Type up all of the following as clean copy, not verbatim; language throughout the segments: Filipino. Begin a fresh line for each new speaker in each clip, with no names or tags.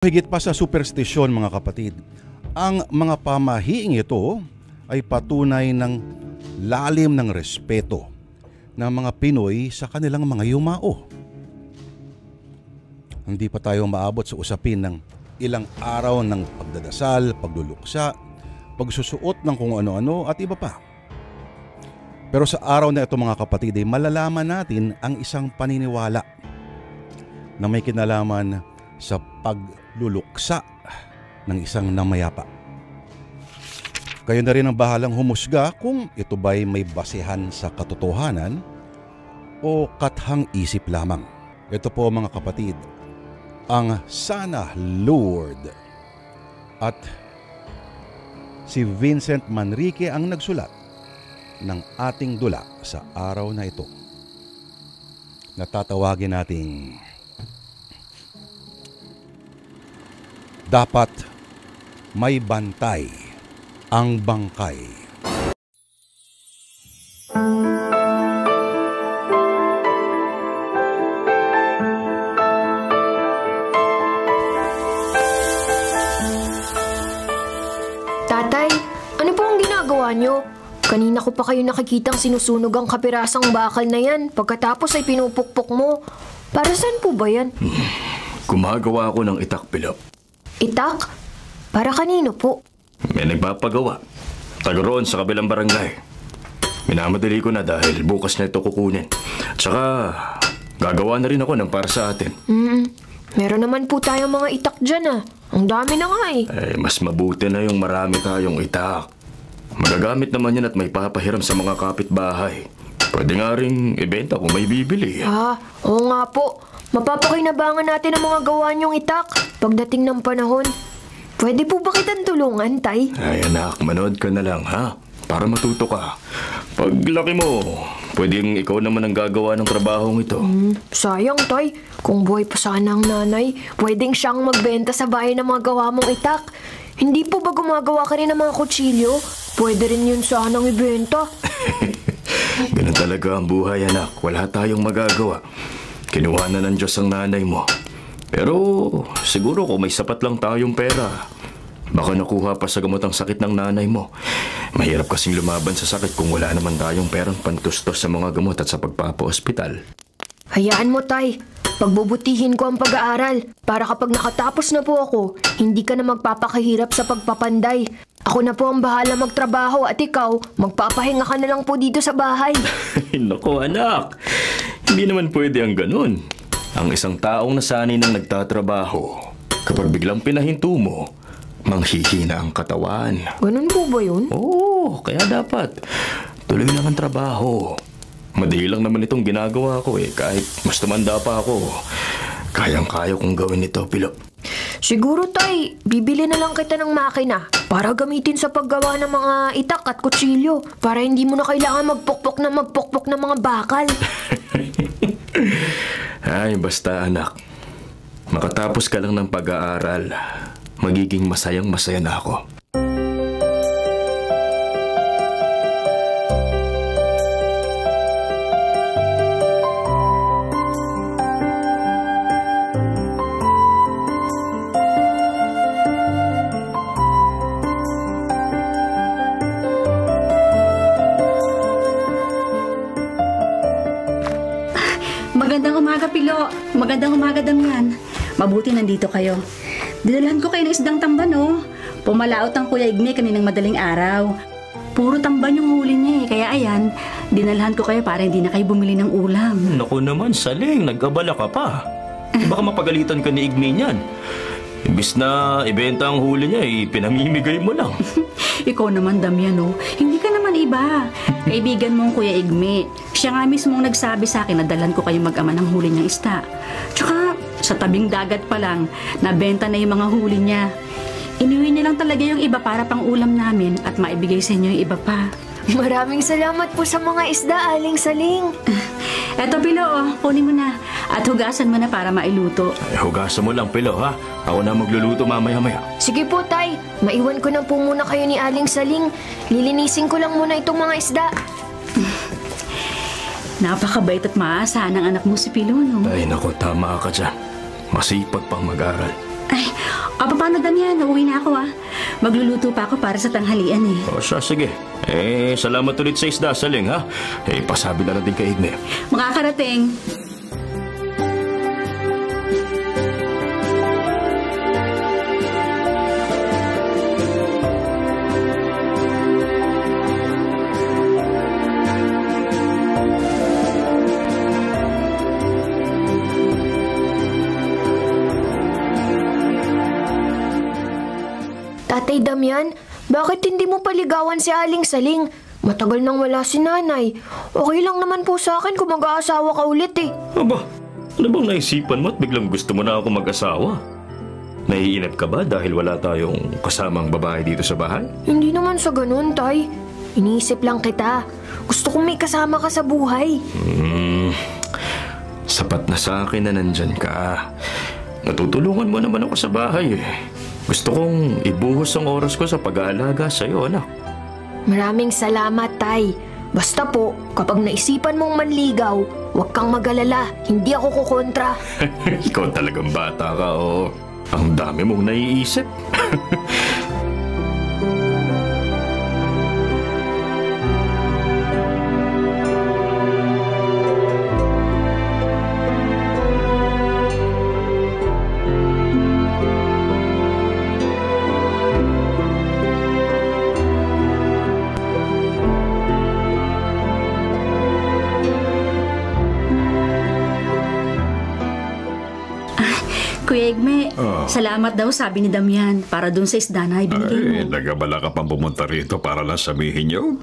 Higit pa sa superstisyon mga kapatid, ang mga pamahiing ito ay patunay ng lalim ng respeto ng mga Pinoy sa kanilang mga yumao. Hindi pa tayo maabot sa usapin ng ilang araw ng pagdadasal, pagluluksa, pagsusuot ng kung ano-ano at iba pa. Pero sa araw na ito mga kapatid ay malalaman natin ang isang paniniwala na may kinalaman sa pagluluksa ng isang namayapa. Kayo na rin ang bahalang humusga kung ito ba'y may basehan sa katotohanan o kathang isip lamang. Ito po mga kapatid, ang Sana Lord at si Vincent Manrique ang nagsulat ng ating dula sa araw na ito. Natatawagin nating dapat may bantay ang bangkay.
Tatay, ano po ang ginagawa nyo? Kanina ko pa kayo nakikitang sinusunog ang kapirasang bakal na yan. Pagkatapos ay pinupukpok mo. Para saan po ba yan?
Gumagawa ako ng itak, Pilop.
Itak? Para kanino po?
May nagpapagawa. Taga roon sa kabilang barangay. Minamadali ko na dahil bukas na ito kukunin. Tsaka, gagawa na rin ako ng para sa atin.
Meron naman po tayong mga itak dyan ah. Ang dami na nga eh.
Mas mabuti na yung marami tayong itak. Magagamit naman yan at may papahiram sa mga kapitbahay. Pwede nga rin ibenta kung may bibili.
Oo nga po. Mapapakinabangan natin ang mga gawa niyong itak pagdating ng panahon. Pwede po ba kitang tulungan, Tay?
Ay anak, manood ka na lang ha? Para matuto ka. Pag laki mo, pwedeng ikaw naman ang gagawa ng trabahong ito.
Sayang, Tay. Kung buhay pa sana ang nanay, pwedeng siyang magbenta sa bahay ng mga gawa mong itak. Hindi po ba gumagawa ka rin ng mga kutsilyo? Pwede rin yun sanang ibenta.
Ganun talaga ang buhay, anak. Wala tayong magagawa. Kinuha na ng Diyos ang nanay mo. Pero siguro kung may sapat lang tayong pera, baka nakuha pa sa gamot ang sakit ng nanay mo. Mahirap kasing lumaban sa sakit kung wala naman tayong perang pantustos sa mga gamot at sa pagpapa-ospital.
Hayaan mo, Tay. Pagbubutihin ko ang pag-aaral para kapag nakatapos na po ako, hindi ka na magpapakahirap sa pagpapanday. Ako na po ang bahala magtrabaho at ikaw, magpapahinga ka na lang po dito sa bahay.
Naku, anak. Hindi naman pwede ang ganun. Ang isang taong nasanay nang nagtatrabaho, kapag biglang pinahinto mo, manghihina ang katawan.
Ganun po ba yun?
Oo, kaya dapat tuloy lang ang trabaho. Madali lang naman itong ginagawa ko kahit mas tumanda pa ako. Kayang-kaya kong gawin ito, Pilop.
Siguro, Tay, bibili na lang kita ng makina para gamitin sa paggawa ng mga itak at kutsilyo para hindi mo na kailangan magpukpok ng mga bakal.
Ay, basta anak. Makatapos ka lang ng pag-aaral, magiging masayang-masaya na ako.
Magandang umaga, Pilo. Magandang umaga, Damian. Mabuti nandito kayo. Dinalhan ko kayo ng isdang tamban, oh. Pumalaot ang Kuya Igme kaninang madaling araw. Puro tamban yung huli niya kaya ayan, dinalhan ko kayo para hindi na kayo bumili ng ulam.
Naku naman, Saling, nag-abala ka pa. Baka mapagalitan ka ni Igme niyan. Imbis na ibenta ang huli niya, pinamimigay mo lang.
Ikaw naman, Damian, oh. Hindi ka naman iba. Kaibigan mong Kuya Igme. Siya nga mismong nagsabi sa akin na dalhan ko kayo mag-ama ng huli niyang isda. Tsaka, sa tabing dagat pa lang, nabenta na yung mga huli niya. Inuwi niya lang talaga yung iba para pang ulam namin at maibigay sa inyo yung iba pa.
Maraming salamat po sa mga isda, Aling Saling.
Eto, Pilo, oh, kunin mo na. At hugasan mo na para mailuto.
Ay, hugasan mo lang, Pilo, ha? Ako na magluluto mamaya-maya.
Sige po, Tay. Maiwan ko na po muna kayo ni Aling Saling. Lilinisin ko lang muna itong mga isda.
Napakabait at maasahan ng anak mo si Pilo, no?
Ay, naku, tama ka dyan. Masipag pang mag-aral.
Ay, Paano Damian? Uuwi na ako Magluluto pa ako para sa tanghalian eh.
O siya, sige. Salamat ulit sa isda, Saling, ha? Pasabi na lang din kay Igme.
Makakarating.
Tatay Damian, bakit hindi mo paligawan si Aling Saling? Matagal nang wala si nanay. Okay lang naman po sa akin kung mag-aasawa ka ulit eh.
Aba, ano bang naisipan mo at biglang gusto mo na ako mag-asawa? Naiinip ka ba dahil wala tayong kasamang babae dito sa bahay?
Hindi naman sa ganun, tay. Iniisip lang kita. Gusto kong may kasama ka sa buhay.
Sapat na sa akin na nandyan ka. Natutulungan mo naman ako sa bahay eh. Gusto kong ibuhos ang oras ko sa pag-aalaga sa'yo, anak.
Maraming salamat, tay. Basta po, kapag naisipan mong manligaw, huwag kang mag-alala. Hindi ako kukontra.
Ikaw talagang bata ka, oh. Ang dami mong naiisip.
Kuya Igme, salamat daw sabi ni Damian para dun sa isda na ibinigay mo.
Nagabala ka pang pumunta rito para lang sabihin niyo?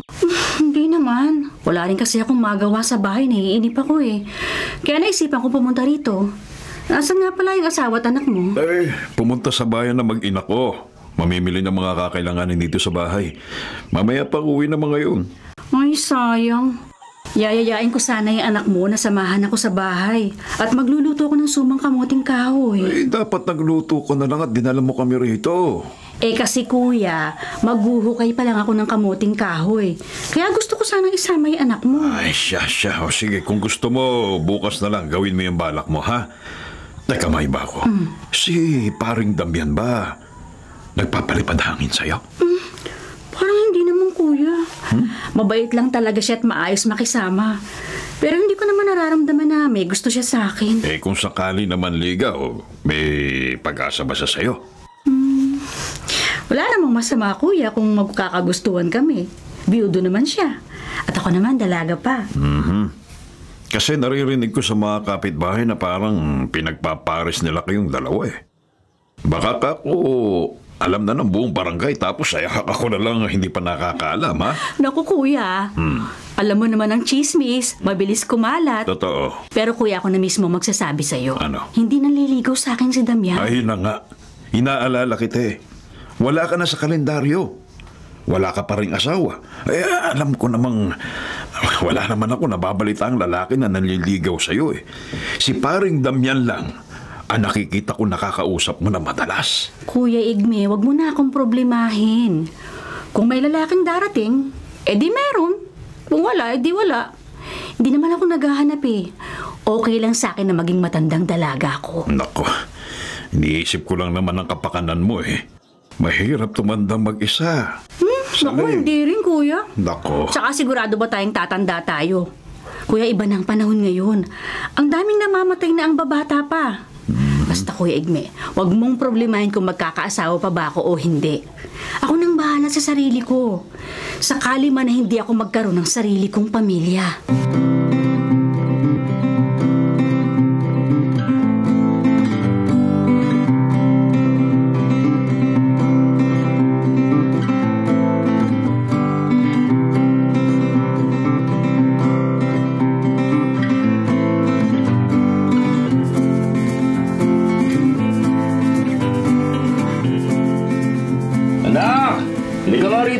Hindi naman. Wala rin kasi akong magawa sa bahay. Naiinip ako eh. Kaya naisipan ko pumunta rito. Nasaan nga pala yung asawa at anak mo?
Pumunta sa bayan na mag-ina ko. Mamimili ng mga kakailanganin dito sa bahay. Mamaya pa uwi na mga yun.
Ay, sayang. Yayayain ko sana yung anak mo na samahan ako sa bahay. At magluluto ko ng sumang kamuting kahoy.
Dapat nagluto ko na lang at dinala mo kami rito.
Kasi kuya, maghuhukay pa lang ako ng kamuting kahoy. Kaya gusto ko sanang isama yung anak mo.
Ay, siya. O sige, kung gusto mo, bukas na lang gawin mo yung balak mo, ha? Teka, may ba ako? Si paring Damian ba? Nagpapalipad hangin sa'yo?
Parang hindi naman, kuya. Mabait lang talaga siya at maayos makisama. Pero hindi ko naman nararamdaman na may gusto siya sa akin.
Kung sakali naman ligaw, may pag-asa ba siya sa'yo?
Wala namang masama, kuya, kung magkakagustuhan kami. Biyudo naman siya. At ako naman, dalaga pa.
Kasi naririnig ko sa mga kapitbahay na parang pinagpapares nila kayong dalawa eh. Baka ako alam na ng buong barangay tapos ay ako na lang hindi pa nakakaalam, ha?
Naku, kuya. Alam mo naman ang chismis, mabilis kumalat.
Totoo.
Pero kuya, ako na mismo magsasabi sa'yo.
Ano?
Hindi naliligaw sa akin si Damian.
Ay na nga. Inaalala kita eh. Wala ka na sa kalendaryo. Wala ka pa ring asawa. Alam ko namang wala naman ako nababalita ang lalaki na nanliligaw sa'yo eh. Si paring Damian lang ang nakikita ko nakakausap mo na madalas.
Kuya Igme, wag mo na akong problemahin. Kung may lalaking darating, edi meron. Kung wala, edi wala. Hindi naman ako naghahanap eh. Okay lang sa akin na maging matandang dalaga ko.
Nako, iniisip ko lang naman ang kapakanan mo eh. Mahirap tumandang mag-isa.
Naku, hindi rin kuya.
Nako.
Tsaka sigurado ba tayong tatanda tayo? Kuya, iba na ang panahon ngayon. Ang daming namamatay na ang babata pa. Basta Kuya Igme, wag mong problemahin kung magkakaasawa pa ba ako o hindi. Ako nang bahala sa sarili ko. Sakali man na hindi ako magkaroon ng sarili kong pamilya.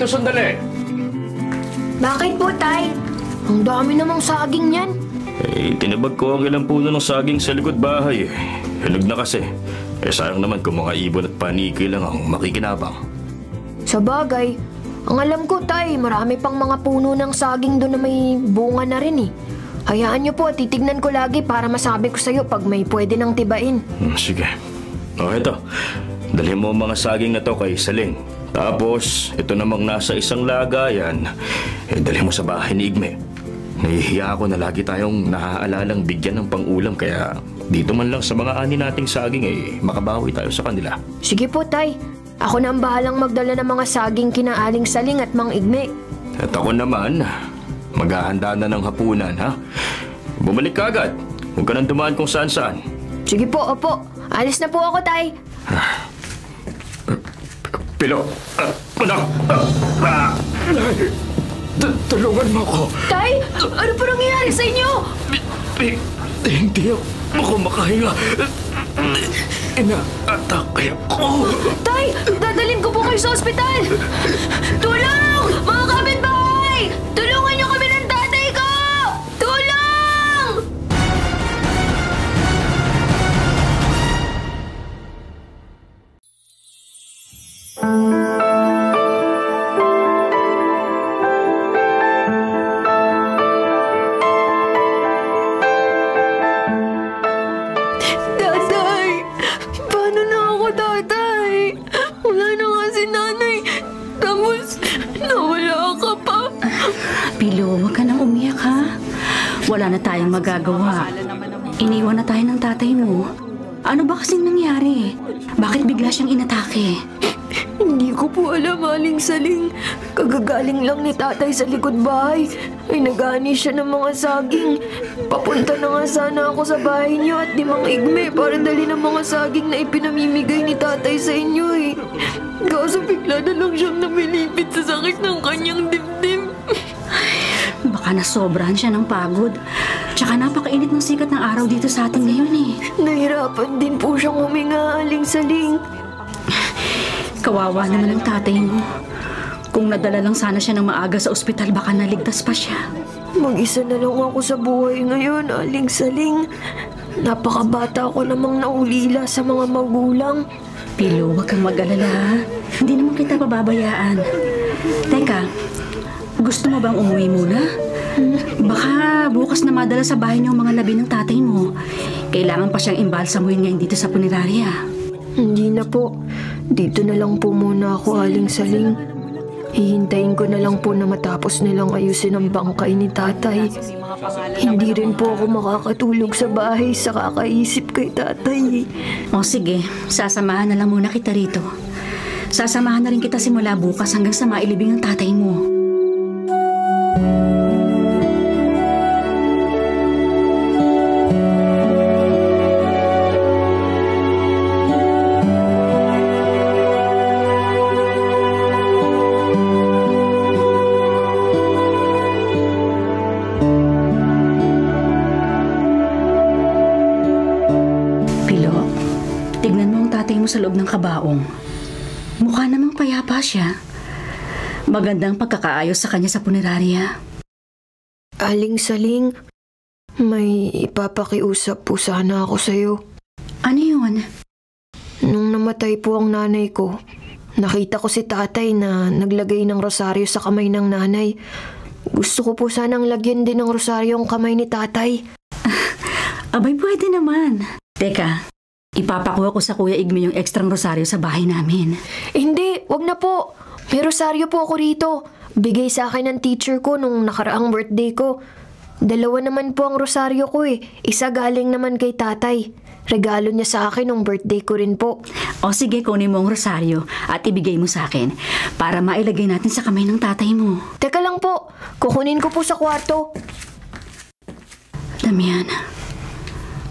Sandali.
Bakit po, tay? Ang dami namang saging yan.
Tinabag ko ang ilang puno ng saging sa likod bahay. Hinog na kasi. Sayang naman kung mga ibon at paniki lang ang makikinabang.
Sa bagay, ang alam ko, tay, marami pang mga puno ng saging doon na may bunga na rin eh. Hayaan niyo po, titignan ko lagi para masabi ko sa'yo pag may pwede nang tibain.
Sige. Eto. dalhin mo ang mga saging na to kay Saling. Tapos, ito namang nasa isang lagayan, dalhin mo sa bahay ni Igme. Nahihiya ako na lagi tayong naaalalang bigyan ng pang-ulam, kaya dito man lang sa mga ani nating saging makabawi tayo sa kanila.
Sige po, Tay. Ako na ang bahalang magdala ng mga saging kina Aling Saling at Mang Igme.
At ako naman, maghahanda na ng hapunan, ha? Bumalik ka agad. Huwag ka nang dumaan kung saan-saan.
Sige po, opo. Alis na po ako, Tay.
Pilo! Tulungan mo ako!
Tay! Ano po nangyayari sa inyo?
Hindi ako makahinga. Inaatake ako.
Tay! Dadalhin ko po kayo sa ospital! Tulong! Mga kapitbahay! Tulungan niyo kami ng tatay ko! Tulong! Tatay! Paano na ako, tatay? Wala na nga si nanay. Tapos, nawala ka pa.
Pilo, huwag ka nang umiyak ha. Wala na tayong magagawa. Iniwan na tayo ng tatay mo. Ano ba kasing nangyari? Bakit bigla siyang inatake?
Hindi ko po alam, Aling Saling. Kagagaling lang ni tatay sa likod bahay. Ay nagani siya ng mga saging. Papunta na nga sana ako sa bahay niyo at ni Mang Igme para dali ng mga saging na ipinamimigay ni tatay sa inyo eh. Kaso bigla na lang siyang namilipit sa sakit ng kanyang dibdib.
Baka nasobrahan siya ng pagod. Tsaka napakainit ng sikat ng araw dito sa atin ngayon eh.
Nahirapan din po siyang huminga, Aling Saling.
Kawawa naman ang tatay mo. Kung nadala lang sana siya ng maaga sa ospital, baka naligtas pa siya.
Mag-isa na lang ako sa buhay ngayon, Aling Saling. Napakabata ko namang naulila sa mga magulang.
Pilo, huwag kang mag-alala ha. Hindi naman kita pababayaan. Teka, gusto mo bang umuwi muna? Baka bukas na madala sa bahay niyo ang mga labi ng tatay mo. Kailangan pa siyang imbalsamuhin ngayon dito sa punerarya.
Hindi na po. Dito na lang po muna ako, Aling Saling. Hihintayin ko na lang po na matapos nilang ayusin ang bangkay ni tatay. Hindi rin po ako makakatulog sa bahay sa kakaisip kay tatay.
O sige, sasamahan na lang muna kita rito. Sasamahan na rin kita simula bukas hanggang sa mailibing ang tatay mo. Sa loob ng kabaong. Mukha namang payapa siya. Magandang pagkakaayos sa kanya sa punerarya.
Aling Saling, may ipapakiusap po sana ako sa'yo.
Ano yun?
Nung namatay po ang nanay ko, nakita ko si tatay na naglagay ng rosaryo sa kamay ng nanay. Gusto ko po sanang lagyan din ng rosaryo ang kamay ni tatay.
Abay, pwede naman. Teka, ipapakuha ko sa Kuya Igme yung ekstrang rosaryo sa bahay namin.
Hindi, wag na po. May rosaryo po ako rito. Bigay sa akin ng teacher ko nung nakaraang birthday ko. 2 naman po ang rosaryo ko eh. Isa galing naman kay tatay. Regalo niya sa akin nung birthday ko rin po.
O sige, kunin mo ang rosaryo at ibigay mo sa akin para mailagay natin sa kamay ng tatay mo.
Teka lang po, kukunin ko po sa kwarto.
Damian,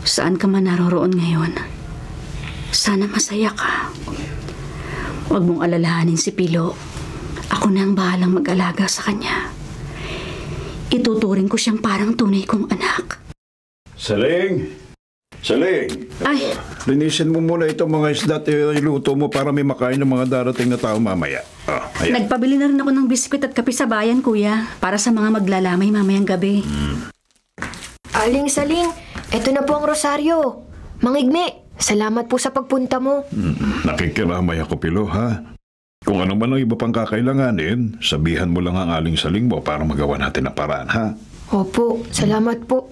saan ka man naroroon ngayon? Sana masaya ka. Huwag mong alalahanin si Pilo. Ako na ang bahalang mag-alaga sa kanya. Ituturing ko siyang parang tunay kong anak.
Saling! Saling!
Ay!
Linisin mo muna itong mga isda at iluto mo para may makain ng mga darating na tao mamaya. Ayan.
Nagpabili na rin ako ng biskwit at kape sa bayan, kuya. Para sa mga maglalamay mamayang gabi.
Aling Saling, eto na po ang rosaryo. Mang Igme, salamat po sa pagpunta mo.
Nakikiramay ako, Pilo, ha? Kung ano man ang iba pang kakailanganin, sabihan mo lang ang Aling Saling mo para magawa natin ang paraan, ha?
Opo, salamat po.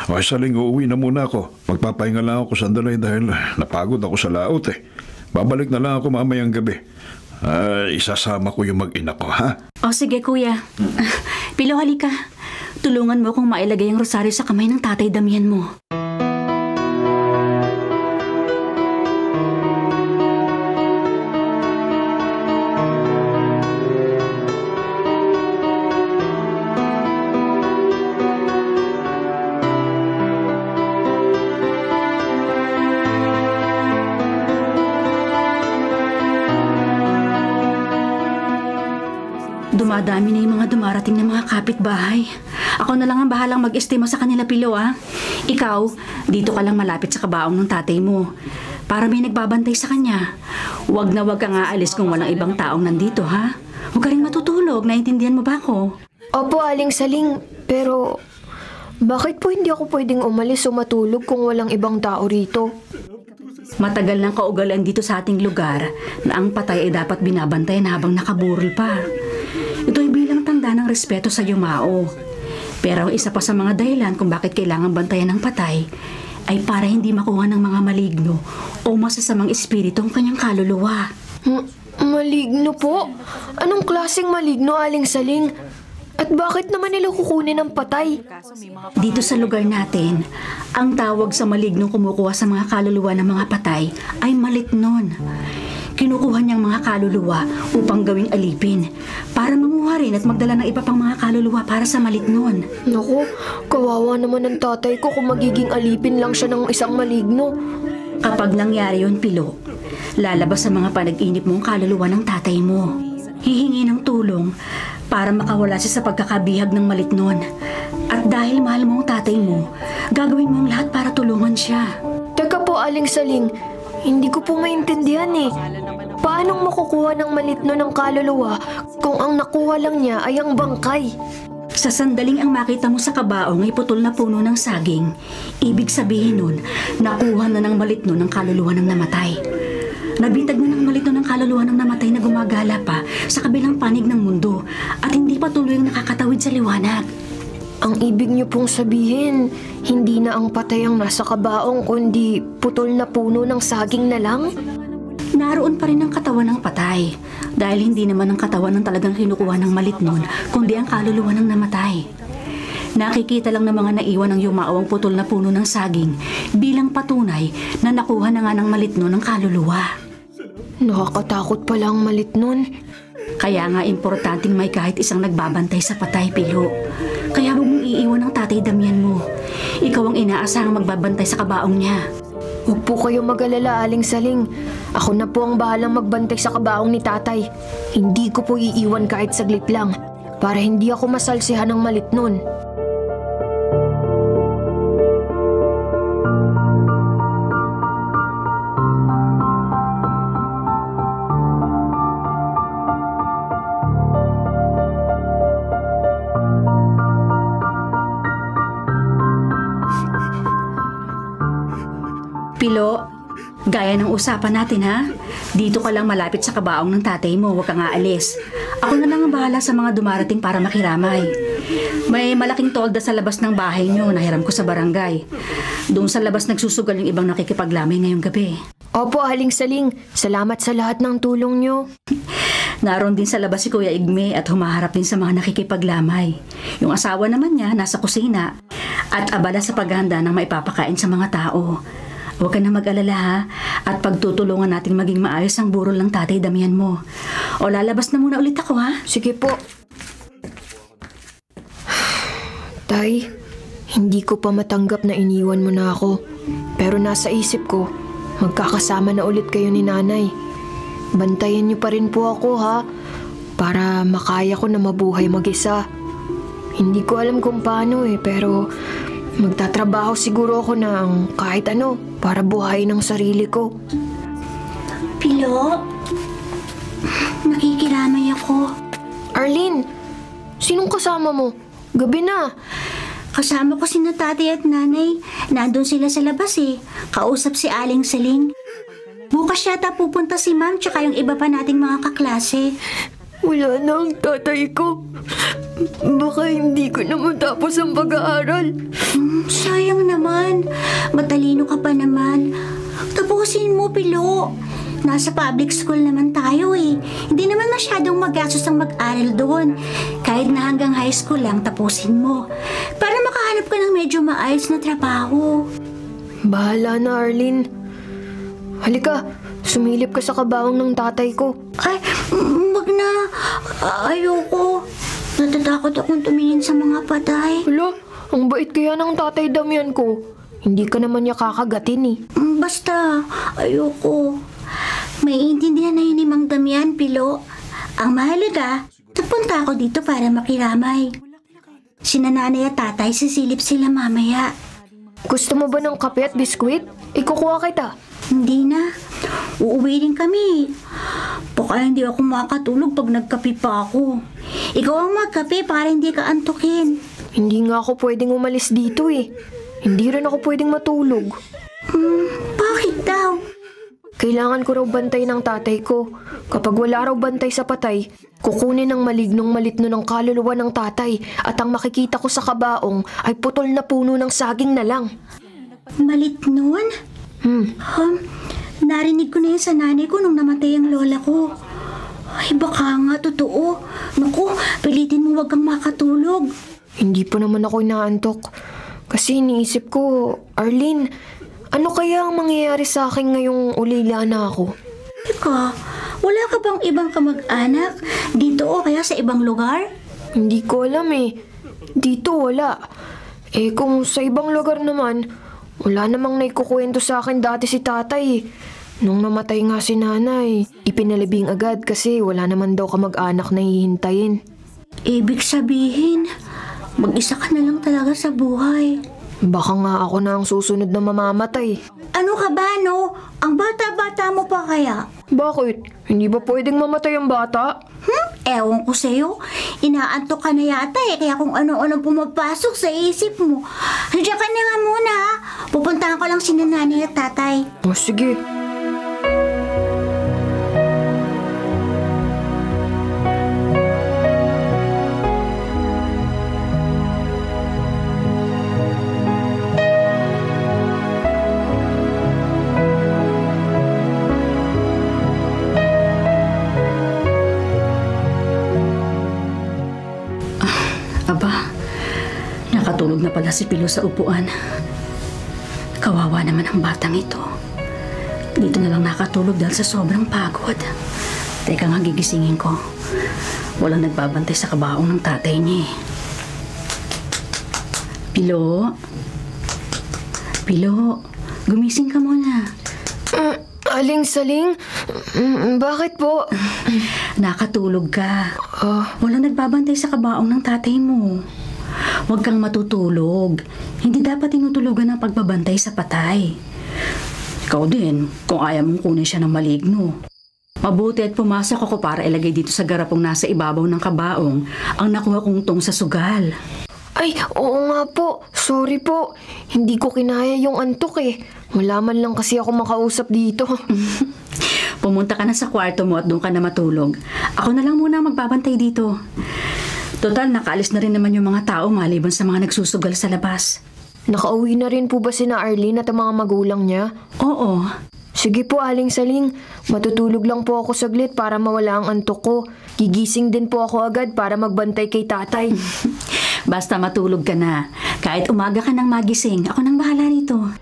Saling, uuwi na muna ako. Magpapahinga lang ako sandali dahil napagod ako sa laot eh. Babalik na lang ako mamayang gabi. Isasama ko yung mag-ina ko, ha?
O sige, kuya. Pilo, halika. Tulungan mo kung mailagay ang rosaryo sa kamay ng Tatay Damian mo. Dumadami na yung mga dumarating na mga kapitbahay. Ako na lang ang bahalang mag-estima sa kanila, Pilo, ah. Ikaw, dito ka lang malapit sa kabaong ng tatay mo. Para may nagbabantay sa kanya. Huwag na huwag kang aalis kung walang ibang taong nandito, ha? Huwag ka rin matutulog. Naiintindihan mo ba ako?
Opo, Aling Saling. Pero, bakit po hindi ako pwedeng umalis o matulog kung walang ibang tao rito?
Matagal ng kaugalan dito sa ating lugar na ang patay ay dapat binabantayan habang nakaburol pa. Ito ay bilang tanda ng respeto sa yumao. Pero ang isa pa sa mga dahilan kung bakit kailangan bantayan ng patay ay para hindi makuha ng mga maligno o masasamang espiritu ang kanyang kaluluwa.
Maligno po? Anong klaseng maligno, Aling Saling? At bakit naman nila kukunin ang patay?
Dito sa lugar natin, ang tawag sa maligno kumukuha sa mga kaluluwa ng mga patay ay malitnon. Kinukuha niyang mga kaluluwa upang gawing alipin para manguha rin at magdala ng iba pang mga kaluluwa para sa malitnon.
Naku, kawawa naman ang tatay ko kung magiging alipin lang siya ng isang maligno.
Kapag nangyari yun, Pilo, lalabas sa mga panag-inip mong kaluluwa ng tatay mo. Hihingi ng tulong para makawala siya sa pagkakabihag ng malitnon. At dahil mahal mo ang tatay mo, gagawin mo ang lahat para tulungan siya.
Teka po, Aling Saling, hindi ko po maintindihan eh. Paanong makukuha ng malitno ng kaluluwa kung ang nakuha lang niya ay ang bangkay?
Sa sandaling ang makita mo sa kabaong ay putol na puno ng saging, ibig sabihin nun, nakuha na ng malitno ng kaluluwa ng namatay. Nabitag na ng malitno ng kaluluwa ng namatay na gumagala pa sa kabilang panig ng mundo at hindi pa tuloy ang nakakatawid sa liwanag.
Ang ibig niyo pong sabihin, hindi na ang patay ang nasa kabaong kundi putol na puno ng saging na lang?
Naroon pa rin ang katawan ng patay dahil hindi naman ang katawan ang talagang kinukuha ng malitnon kundi ang kaluluwa ng namatay. Nakikita lang ng mga naiwan ng yumao ang putol na puno ng saging bilang patunay na nakuha na nga ng malitnon ng kaluluwa.
Nakakatakot pala ang malitnon.
Kaya nga importanteng may kahit isang nagbabantay sa patay, Pilo. Kaya huwag mong iiwan ang Tatay Damian mo. Ikaw ang inaasahang magbabantay sa kabaong niya.
Huwag po kayo mag-alala, Aling Saling. Ako na po ang bahalang magbantay sa kabaong ni tatay. Hindi ko po iiwan kahit saglit lang para hindi ako masalsihan ng malitnon.
Pilo, gaya ng usapan natin ha. Dito ka lang malapit sa kabaong ng tatay mo, huwag kang aalis. Ako na lang ang bahala sa mga dumarating para makiramay. May malaking tolda sa labas ng bahay niyo, nahiram ko sa barangay. Doon sa labas nagsusugal yung ibang nakikipaglamay ngayong gabi.
Opo, Aling Saling. Salamat sa lahat ng tulong niyo.
Naroon din sa labas si Kuya Igme at humaharap din sa mga nakikipaglamay. Yung asawa naman niya nasa kusina at abala sa paghahanda ng maipapakain sa mga tao. Huwag ka na mag-alala ha, at pagtutulungan nating maging maayos ang burol ng Tatay Damian mo. O lalabas na muna ulit ako ha.
Sige po. Tay, hindi ko pa matanggap na iniwan mo na ako. Pero nasa isip ko, magkakasama na ulit kayo ni Nanay. Bantayan niyo pa rin po ako ha, para makaya ko na mabuhay mag-isa. Hindi ko alam kung paano pero magtatrabaho siguro ako ng kahit ano para buhayin ang sarili ko.
Pilo, nakikiramay ako.
Arlene, sinong kasama mo? Gabi na.
Kasama ko sina tatay at nanay. Nandun sila sa labas eh. Kausap si Aling Saling. Bukas yata pupunta si ma'am tsaka yung iba pa nating mga kaklase.
Wala na ang tatay ko. Baka hindi ko na matapos ang pag-aaral.
Sayang naman. Matalino ka pa naman. Tapusin mo, Pilo. Nasa public school naman tayo eh. Hindi naman masyadong magastos ang mag-aral doon. Kahit na hanggang high school lang tapusin mo. Para makahanap ka ng medyo maayos na trabaho.
Bahala na, Arlene. Halika, sumilip ka sa kabaong ng tatay ko.
Ay, wag na. Ayoko. Natatakot akong tumingin sa mga patay.
Hala, ang bait kaya ng tatay Damian ko. Hindi ka naman niya kakagatin eh.
Basta, ayoko. May intindihan na yun ni Mang Damian, Pilo. Ang mahalaga, napunta ako dito para makiramay. Sina nanay at tatay, sisilip sila mamaya.
Gusto mo ba ng kape at biskwit? Ikukuha kita.
Hindi na. Uuwi rin kami. Baka hindi ako makatulog pag nagkape pa ako. Ikaw ang magkape para hindi ka antukin.
Hindi nga ako pwedeng umalis dito eh. Hindi rin ako pwedeng matulog.
Bakit daw?
Kailangan ko raw bantay ng tatay ko. Kapag wala raw bantay sa patay, kukunin ng malignong malitno ng kaluluwa ng tatay at ang makikita ko sa kabaong ay putol na puno ng saging na lang.
Malit nun? Narinig ko na yun sa nanay ko nung namatay ang lola ko. Ay, baka nga totoo. Naku, pilitin mo wag kang makatulog.
Hindi po naman ako inaantok. Kasi iniisip ko, Arlene, ano kaya ang mangyayari sa akin ngayong ulila na ako?
Teka, wala ka bang ibang kamag-anak dito o kaya sa ibang lugar?
Hindi ko alam eh. Dito wala. Eh kung sa ibang lugar naman, wala namang naikukwento sa akin dati si tatay eh. Nung namatay nga si nanay, ipinalibing agad kasi wala naman daw kamag-anak na hihintayin.
Ibig sabihin, mag-isa ka na lang talaga sa buhay.
Baka nga ako na ang susunod na mamamatay.
Ano ka ba, no? Ang bata-bata mo pa kaya?
Bakit? Hindi ba pwedeng mamatay ang bata?
Ewan ko sa'yo. Inaantok ka na yata eh, kaya kung ano-ano pumapasok sa isip mo. Diyan ka na nga muna ha. Pupuntahan ko lang si nanay at tatay.
O sige.
Aba, nakatulog na pala si Pilo sa upuan. Kawawa naman ang batang ito. Dito na lang nakatulog dahil sa sobrang pagod. Teka nga, gigisingin ko. Walang nagbabantay sa kabaong ng tatay niya eh. Pilo? Pilo, gumising ka muna.
Aling Saling? Bakit po?
Nakatulog ka. Walang nagbabantay sa kabaong ng tatay mo. Huwag kang matutulog. Hindi dapat tinutulugan ng pagbabantay sa patay. Ikaw din, kung ayaw mong kunin siya ng maligno. Mabuti at pumasok ako para ilagay dito sa garapong nasa ibabaw ng kabaong ang nakuha kong tong sa sugal.
Ay, oo nga po. Sorry po. Hindi ko kinaya yung antok eh. Wala man lang kasi ako makausap dito.
Pumunta ka na sa kwarto mo at doon ka na matulog. Ako na lang muna magbabantay dito. Total, nakaalis na rin naman yung mga tao maliban sa mga nagsusugal sa labas.
Nakauwi na rin po ba sina Arlene at ang mga magulang niya?
Oo.
Sige po, Aling Saling. Matutulog lang po ako saglit para mawala ang antok ko. Gigising din po ako agad para magbantay kay tatay.
Basta matulog ka na. Kahit umaga ka nang magising, ako nang bahala rito.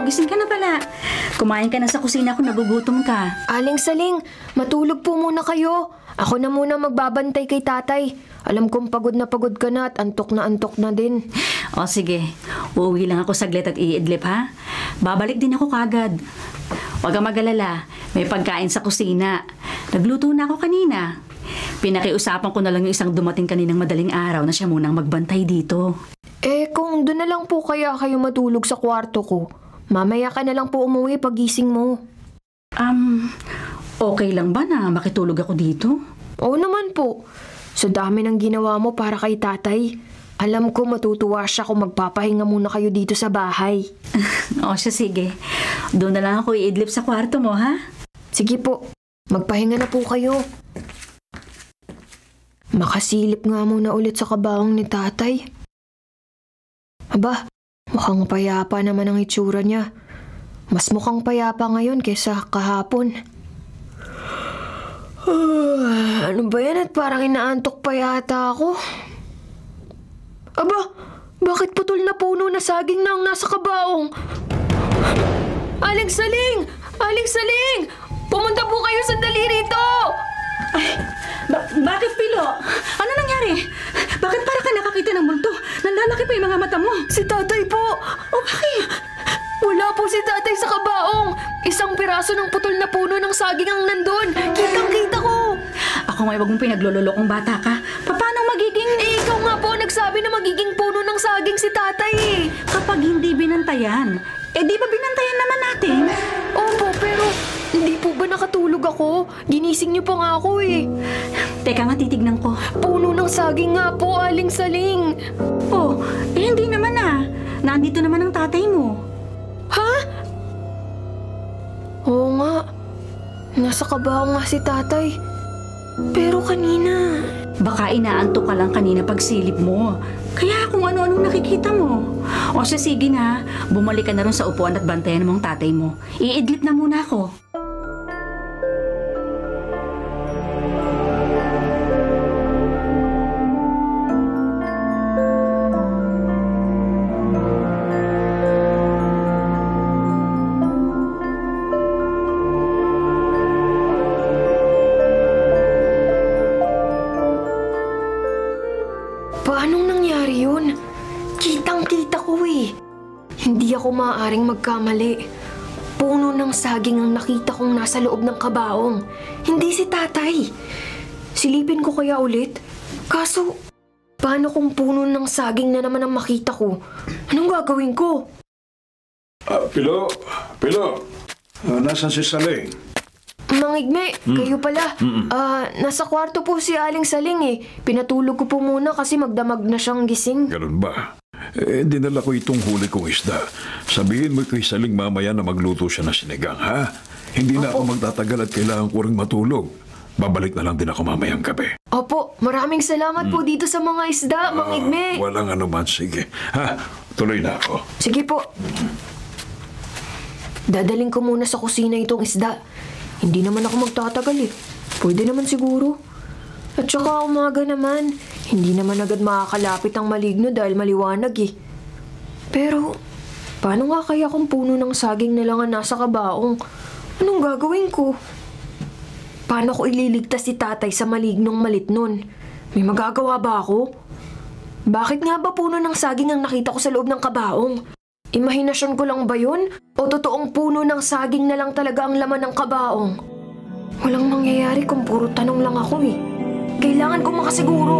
Gising ka na pala. Kumain ka na sa kusina kung nagugutom ka.
Aling Saling, matulog po muna kayo. Ako na muna magbabantay kay tatay. Alam kong pagod na at antok na din.
O sige, uuwi lang ako saglit at iidlip ha. Babalik din ako kagad. Huwag kang mag-alala, may pagkain sa kusina. Nagluto na ako kanina. Pinakiusapan ko na lang yung isang dumating kaninang madaling araw na siya munang magbantay dito.
Eh kung doon na lang po kaya kayo matulog sa kwarto ko. Mamaya ka na lang po umuwi pag gising mo.
Okay lang ba na makitulog ako dito?
Oo naman po. Sa dami ng ginawa mo para kay tatay. Alam ko matutuwa siya kung magpapahinga muna kayo dito sa bahay.
O siya, sige. Doon na lang ako iidlip sa kwarto mo, ha?
Sige po, magpahinga na po kayo. Makasilip nga muna ulit sa kabaong ni tatay. Aba, mukhang payapa naman ang itsura niya. Mas mukhang payapa ngayon kaysa kahapon. Ano ba yan at parang inaantok pa yata ako? Aba, bakit putol na puno na saging na ang nasa kabaong? Aling Saling! Aling Saling! Pumunta po kayo sandali rito!
Ay, bakit, Pilo? Ano nangyari? Bakit para ka nakakita ng multo? Nalalaki pa yung mga mata mo.
Si tatay po!
O bakit?
Wala po si tatay sa kabaong! Isang piraso ng putol na puno ng saging ang nandun! Kitang-kita ko!
Ako nga, wag mong pinaglololo kung bata ka. Paano magiging...
Ikaw nga po nagsabi na magiging puno ng saging si tatay eh!
Kapag hindi binantayan, di ba binantayan naman natin?
Opo, pero hindi po ba nakatulog ako? Ginising niyo pa nga ako eh.
Teka nga, titignan ko.
Puno ng saging nga po, Aling Saling.
Oh, hindi naman ah. Nandito naman ang tatay mo.
Ha? Oo nga. Nasa kabaong nga si tatay. Pero kanina...
Baka inaantok ka lang kanina pagsilip mo. Kaya kung ano-anong nakikita mo. O siya, sige na. Bumalik ka na rin sa upuan at bantayan mo ang tatay mo. Iidlip na muna ako.
Paanong nangyari yun? Kitang-kita ko eh. Hindi ako maaaring magkamali. Puno ng saging ang nakita kong nasa loob ng kabaong. Hindi si tatay. Silipin ko kaya ulit? Kaso, paano kung puno ng saging na naman ang makita ko? Anong gagawin ko?
Pilo! Nasaan si Saling?
Mang Igme, kayo pala. Nasa kwarto po si Aling Saling eh. Pinatulog ko po muna kasi magdamag na siyang gising.
Ganun ba? Dinala ko itong huli kong isda. Sabihin mo kay Saling mamaya na magluto siya ng sinigang, ha? Hindi na ako magtatagal at kailangan ko rin matulog. Babalik na lang din ako mamayang gabi.
Opo, maraming salamat po dito sa mga isda, Mang Igme.
Walang anuman, sige. Ha? Tuloy na ako.
Sige po. Dadaling ko muna sa kusina itong isda. Hindi naman ako magtatagal eh. Pwede naman siguro. At saka umaga naman, hindi naman agad makakalapit ang maligno dahil maliwanag eh. Pero, paano nga kaya kung puno ng saging na lang ang nasa kabaong? Anong gagawin ko? Paano ko ililigtas si tatay sa malignong malit nun? May magagawa ba ako? Bakit nga ba puno ng saging ang nakita ko sa loob ng kabaong? Imahinasyon ko lang ba yun? O totoong puno ng saging na lang talaga ang laman ng kabaong? Walang mangyayari kung puro tanong lang ako eh. Kailangan ko makasiguro.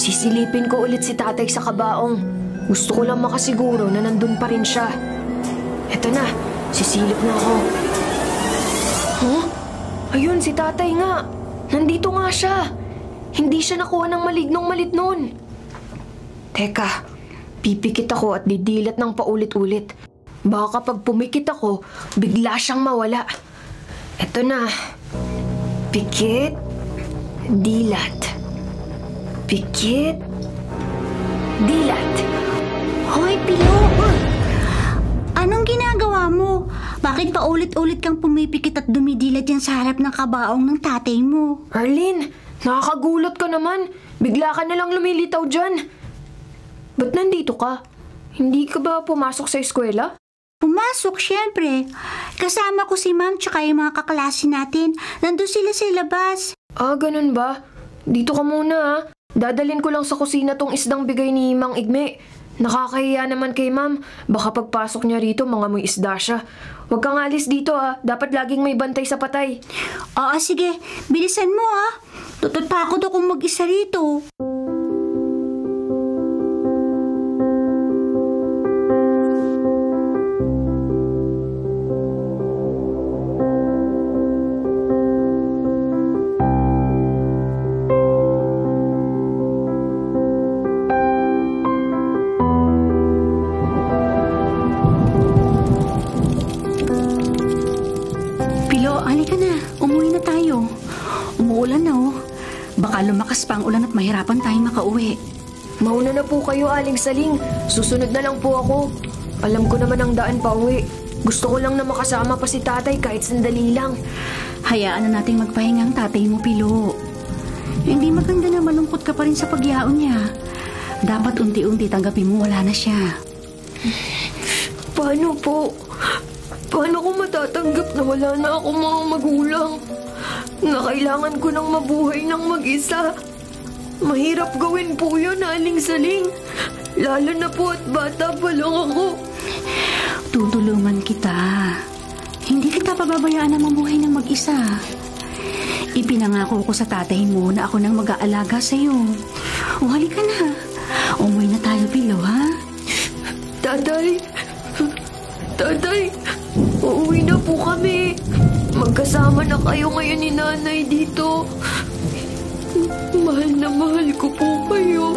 Sisilipin ko ulit si tatay sa kabaong. Gusto ko lang makasiguro na nandun pa rin siya. Eto na, sisilip na ako. Huh? Ayun, si tatay nga. Nandito nga siya. Hindi siya nakuha ng malignong malit nun. Teka, pipikit ako at didilat ng paulit-ulit. Baka kapag pumikit ako, bigla siyang mawala. Eto na. Pikit, dilat. Pikit, dilat.
Hoy, Pilo! Anong ginagawa mo? Bakit pa ulit-ulit kang pumipikit at dumidilat yan sa harap ng kabaong ng tatay mo?
Arlene, nakakagulat ka naman. Bigla ka nalang lumilitaw dyan. Ba't nandito ka? Hindi ka ba pumasok sa eskwela?
Pumasok, syempre. Kasama ko si Ma'am tsaka yung mga kaklase natin. Nandun sila sa labas.
Ah, ganun ba? Dito ka muna ah. Dadalhin ko lang sa kusina tong isdang bigay ni Mang Igme. Nakakahiya naman kay ma'am. Baka pagpasok niya rito, mangamoy isda siya. Huwag kang alis dito Dapat laging may bantay sa patay.
Oo, sige. Bilisan mo Natatakot akong mag-isa rito.
Baka lumakas pa ang ulan at mahirapan tayong makauwi.
Mauna na po kayo, Aling Saling. Susunod na lang po ako. Alam ko naman ang daan pa uwi. Gusto ko lang na makasama pa si tatay kahit sandali lang.
Hayaan na nating magpahinga ang tatay mo, Pilo. Hindi maganda na malungkot ka pa rin sa pagyaon niya. Dapat unti-unti tanggapin mo wala na siya.
Paano po? Paano ko matatanggap na wala na akong mga magulang? Na kailangan ko nang mabuhay ng mag-isa. Mahirap gawin po yun, Aling Saling. Lalo na po at bata pa lang ako.
Tutulungan kita. Hindi kita pababayaan na mabuhay ng mag-isa. Ipinangako ko sa tatay mo na ako nang mag-aalaga sa'yo. O halika na. Umuwi na tayo, Pilo, ha?
Tatay! Tatay! Uuwi na po kami. Magkasama na kayo ngayon ni Nanay dito. Mahal na mahal ko po kayo.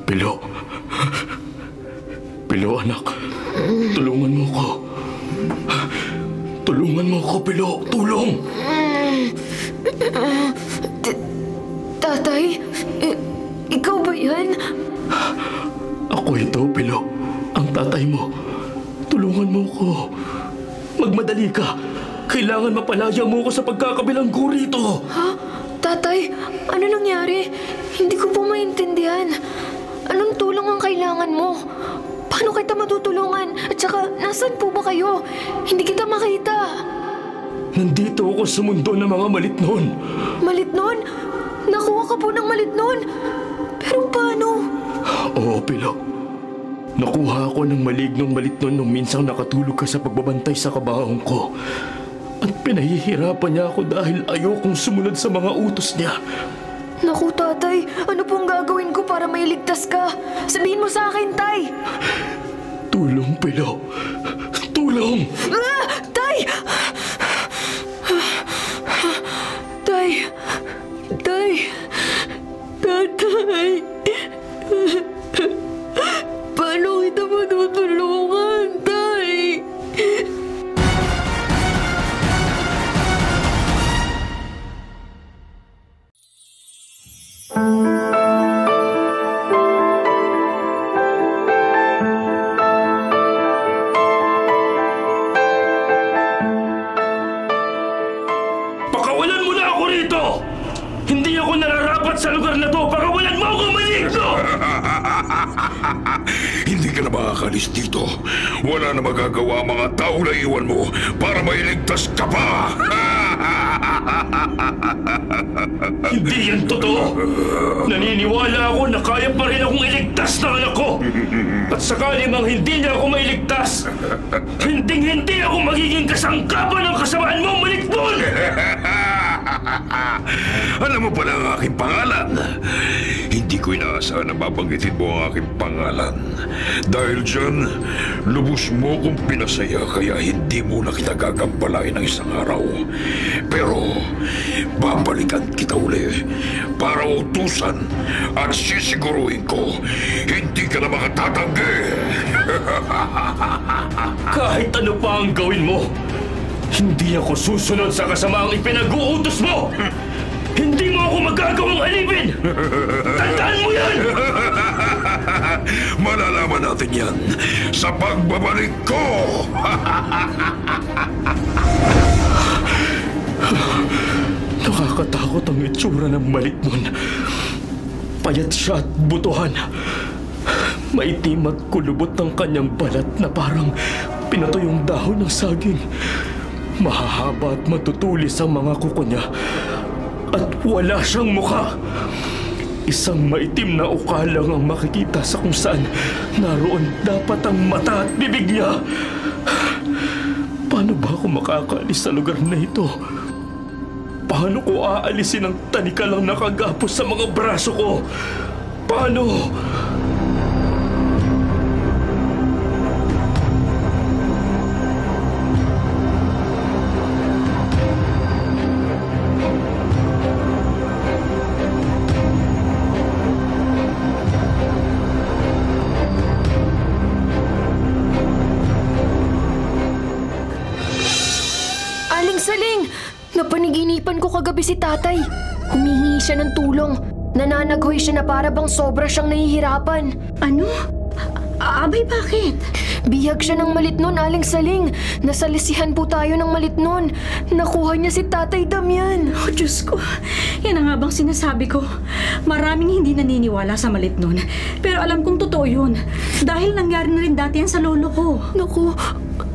Pilo. Pilo, anak. Tulungan mo ko. Tulungan mo ko, Pilo. Tulong!
Tatay? Ikaw ba yan?
Ako ito, Pilo. Ang tatay mo. Tulungan mo ko. Magmadali ka. Kailangan mapalaya mo ko sa pagkakabilanggo rito.
Ha? Tatay, ano nangyari? Hindi ko po maintindihan. Anong tulong ang kailangan mo? Paano kita matutulungan? At saka, nasan po ba kayo? Hindi kita makita.
Nandito ako sa mundo ng mga malitnon.
Malitnon? Nakuha ka po ng malitnon? Pero paano?
Oo, Pilo. Nakuha ako ng malignong malitnon nung minsang nakatulog ka sa pagbabantay sa kabaong ko. At pinahihirapan niya ako dahil ayokong sumunod sa mga utos niya.
Naku, tatay. Ano pong gagawin ko para mailigtas ka? Sabihin mo sa akin, tay.
Tulong, Pilo. Tulong!
Tay! Tay! Tay! Tatay! Paano kita matutulungan, tay?
Pakawalan mo na ako rito! Hindi ako nararapat sa lugar na to! Pakawalan mo ako, maligno!
Hindi ka na makakalis dito. Wala na magagawa ang mga tao na iwan mo para mailigtas ka pa!
Hindi yan totoo! Naniniwala ako na kaya pa rin akong iligtas ng anak ko! At sakali mang hindi niya ako mailigtas, hindi ako magiging kasangkapan ng kasamaan mong malignon!
Alam mo pala ang aking pangalan. Hindi ko inaasahan na babanggitin mo ang aking pangalan. Dahil dyan, lubos mo kong pinasaya kaya hindi mo na kita gagambalain ng isang araw. Pero, babalikan kita uli para utusan at sisiguruhin ko hindi ka na makatatanggi.
Kahit ano pa ang gawin mo, hindi ako susunod sa kasamaang ipinag-uutos mo! Hindi mo ako magagawang alipin! Tandaan mo yan!
Malalaman natin yan sa pagbabalik ko!
Nakakatakot ang itsura ng Malikmon. Payat siya at butuhan. Maitim at kulubot ng kanyang balat na parang pinatuyong dahon ng saging. Mahahaba at matutulis ang mga kuko niya. At wala siyang mukha. Isang maitim na uka lang ang makikita sa kung saan naroon dapat ang mata at bibig niya. Paano ba ako makakaalis sa lugar na ito? Paano ko aalisin ang tanikalang nakagapos sa mga braso ko? Paano?
Aling Saling! Napaniginipan ko kagabi si tatay. Humihingi siya ng tulong. Nananaghoy siya na para bang sobra siyang nahihirapan.
Ano? Abay, bakit?
Bihag siya ng Malitnon, Aling Saling. Nasalisihan po tayo ng Malitnon. Nakuha niya si Tatay Damian.
Oh, Diyos ko. Yan ang nga bang sinasabi ko. Maraming hindi naniniwala sa Malitnon. Pero alam kong totoo yun. Dahil nangyari na rin dati yan sa lolo ko.
Naku,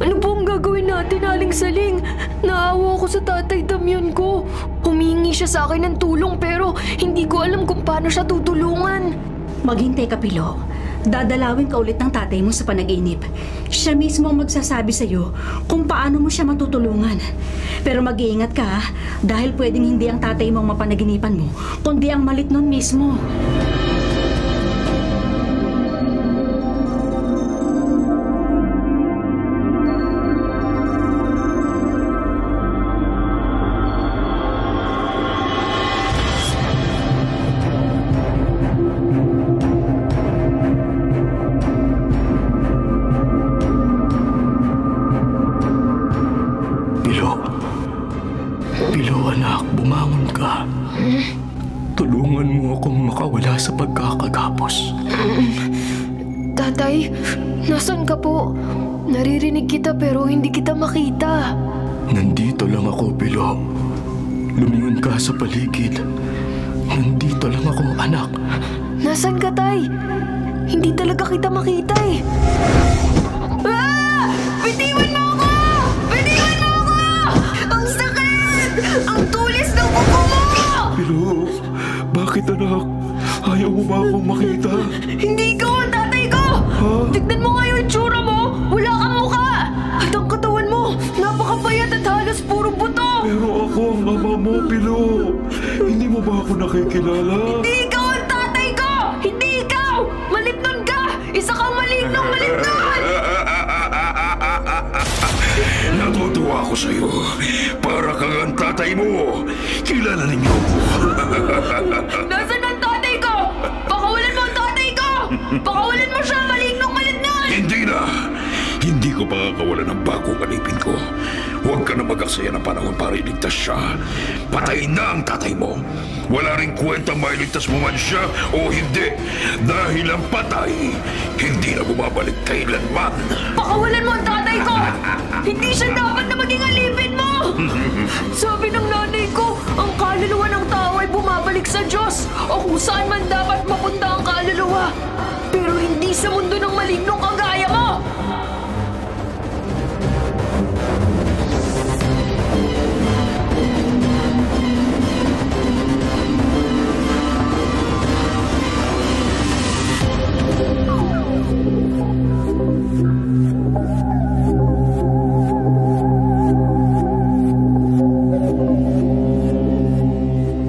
ano po ang gagawin natin, Aling Saling? Naawa ko sa Tatay Damian ko. Humingi siya sa akin ng tulong pero hindi ko alam kung paano siya tutulungan.
Maghintay ka, Pilo. Dadalawin ka ulit ng tatay mo sa panaginip. Siya mismo ang magsasabi sa'yo kung paano mo siya matutulungan. Pero mag-iingat ka, dahil pwedeng hindi ang tatay mo ang mapanaginipan mo, kundi ang Malitnon mismo.
Pilo, anak, bumangon ka. Tulungan mo akong makawala sa pagkakagapos.
Tatay, nasan ka po? Naririnig kita pero hindi kita makita.
Nandito lang ako, Pilo. Lumingon ka sa paligid. Nandito lang ako, anak.
Nasaan ka, Tay? Hindi talaga kita makita eh. Ah! Bitiwan mo ako! Bitiwan mo ako! Ang sakit! Ang tulis ng kuko mo!
Pilo, bakit anak? Ayaw mo ba akong makita?
Hindi ikaw ang tatay ko! Tignan mo nga yung itsura mo! Wala kang mukha! At ang katawan mo, napakapayat at halos puro buto!
Pero ako ang ama mo, Pilo. Hindi mo ba ako nakikilala?
Hindi ikaw ang tatay ko! Hindi ikaw! Malitnon ka! Isa kang malignong malitnon!
Natutuwa ako sa'yo. Para kang ang tatay mo. Kilala ninyo ako.
Nasaan ang tatay ko? Pakawalan mo ang tatay ko! Pakawalan mo siya, malignong malitnon!
Hindi na. Hindi ko pakakawalan ng bagong alipin ko. Huwag ka na mag-aksaya ng panahon para iligtas siya. Patayin na ang tatay mo. Wala rin kwentang mailigtas mo man siya o hindi. Dahil ang patay, hindi na bumabalik kailanman.
Pakawalan mo ang tatay ko! Hindi siya dapat na maging alipin mo! Sabi ng nanay ko, ang kaluluwa ng tao ay bumabalik sa Diyos o kung saan man dapat mapunta ang kaluluwa. Pero hindi sa mundo ng malignong kagaya mo!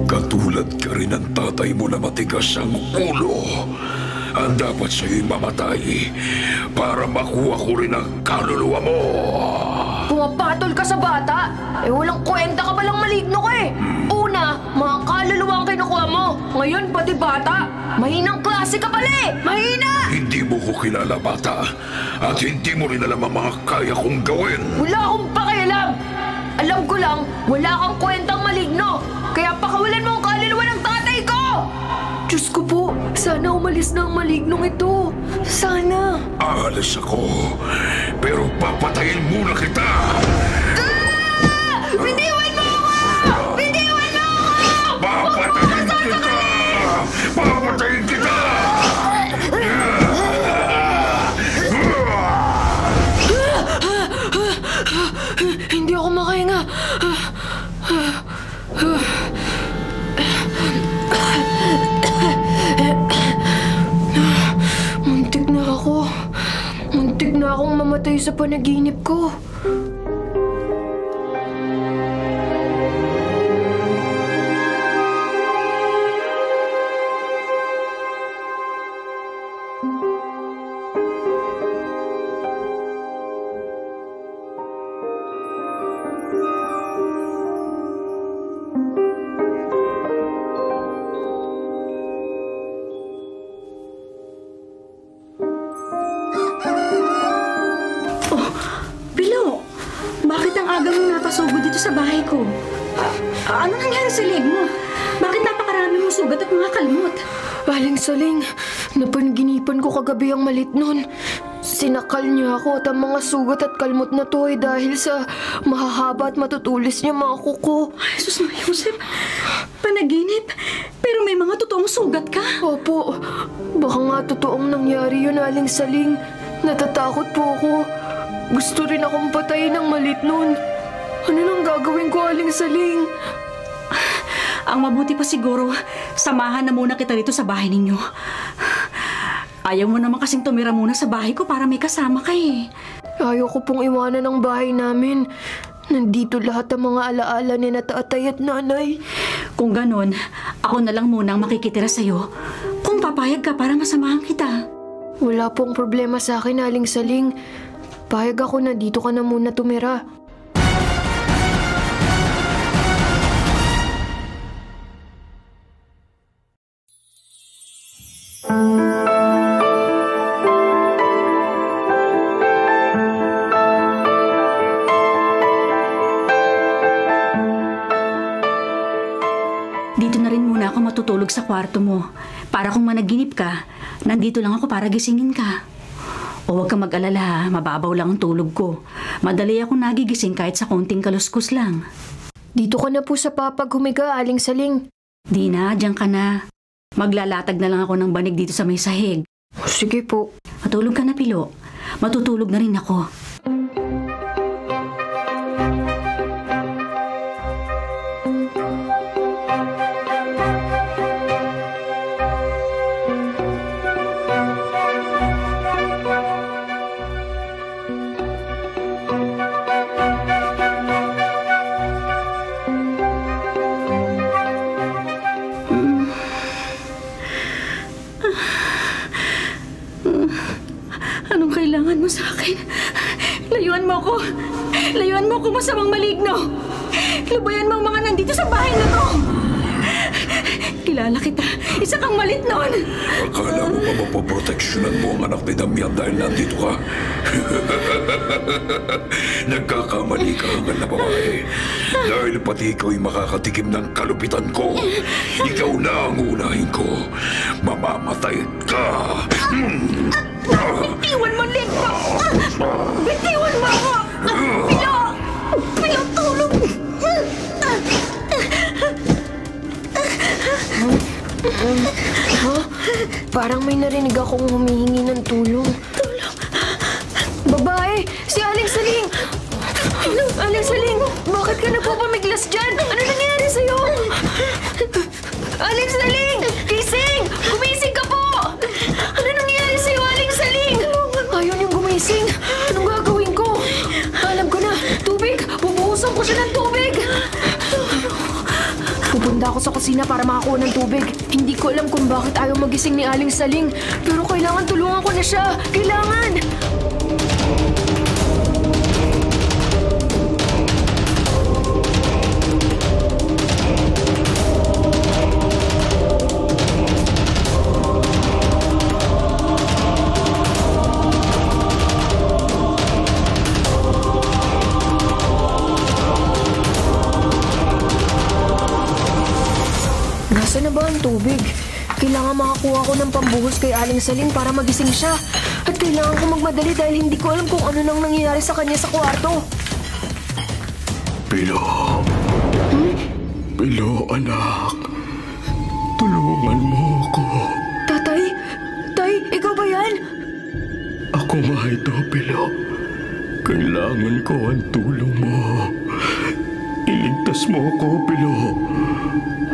Katulad ka rin ang tatay mo na matigas ang ulo. Ang dapat sa'yo'y mamatay para makuha ko rin ang kaluluwa mo.
Pumapatol ka sa bata? Eh walang kwenta ka palang maligno ka eh. Una, mga kaluluwa ang kinukuha mo. Ngayon pati bata. Mahinang klase ka pala eh. Mahina!
Hindi mo ko kilala, bata. At hindi mo rin alam ang mga kaya kong gawin.
Wala akong pakialam. Alam ko lang, wala kang kwentang maligno. Kaya pakawalan mo ang kaluluwa ng tatay ko! Diyos ko po, sana umalis na ang malignong ito. Sana.
Aalis ako, pero papatayin muna kita!
Bitiwan mo ako! Bitiwan mo ako! tayo sa panaginip ko.
Napasugod dito sa bahay ko. Ano nangyari sa leg mo? Bakit napakarami mong sugat at mga kalmot?
Aling Saling, napanaginipan ko kagabi ang malit nun. Sinakal niya ako at ang mga sugat at kalmot na to ay dahil sa mahahaba at matutulis niya mga kuko.
Ay, sus na Joseph. Panaginip. Pero may mga totoong sugat ka.
Opo, baka nga totoong nangyari yun, Aling Saling. Natatakot po ako. Gusto rin akong patayin ng malit nun. Ano nang gagawin ko, Aling Saling?
Ang mabuti pa siguro, samahan na muna kita dito sa bahay ninyo. Ayaw mo naman kasing tumira muna sa bahay ko para may kasama ka eh.
Ayaw ko pong iwanan ang bahay namin. Nandito lahat ang mga alaala ni na tatay at nanay.
Kung ganon, ako na lang muna ang makikitira sa'yo. Kung papayag ka para masamahan kita.
Wala pong problema sa akin, Aling Saling. Payag ako na dito ka na muna tumira.
Dito na rin muna ako matutulog sa kwarto mo. Para kung managinip ka, nandito lang ako para gisingin ka. O huwag kang mag-alala ha, mababaw lang ang tulog ko. Madali akong nagigising kahit sa konting kaluskus lang.
Dito ka na po sa papag humiga, Aling Saling.
Di na, diyan ka na. Maglalatag na lang ako ng banig dito sa may sahig.
Sige po.
Matulog ka na, Pilo. Matutulog na rin ako. Anong kailangan mo sa akin? Layuan mo ako! Layuan mo ako, masamang maligno! Lubayan mo ang mga nandito sa bahay na to! Kilala kita. Isa kang malit noon.
Akala mo ba mapoproteksyonan mo ang anak ni Damian dahil nandito ka? Nagkakamali ka na babae. Dahil pati ikaw'y makakatikim ng kalupitan ko. Ikaw na ang unahin ko. Mamamatay ka!
Bitiwan mo, leg ko! Bitiwan mo ako! Pilo! Pilo, tulong!
Parang may narinig akong humihingi ng tulong. Babae! Si Aling Saling! Aling Saling! Bakit ka nagpapamiglas dyan? Ano nangyari sa'yo? Aling Saling! Gising! Gumising ka po! Ano nangyari sa'yo, Aling Saling? Ayaw niyong gumising. Anong gagawin ko? Alam ko na. Tubig! Bubuhusan ko siya ng tubig! Pupunta ako sa kusina para makakuha ng tubig. Hindi ko alam kung bakit ayaw magising ni Aling Saling. Pero kailangan tulungan ko na siya. Kailangan! Nasaan na ba ang tubig? Kailangan makakuha ko ng pambuhos kay Aling Saling para magising siya. At kailangan ko magmadali dahil hindi ko alam kung ano nang nangyayari sa kanya sa kwarto.
Pilo. Pilo, anak. Tulungan mo ako.
Tatay? Tay, ikaw ba yan?
Ako nga ito, Pilo. Kailangan ko ang tulong mo. Iligtas mo ako, Pilo.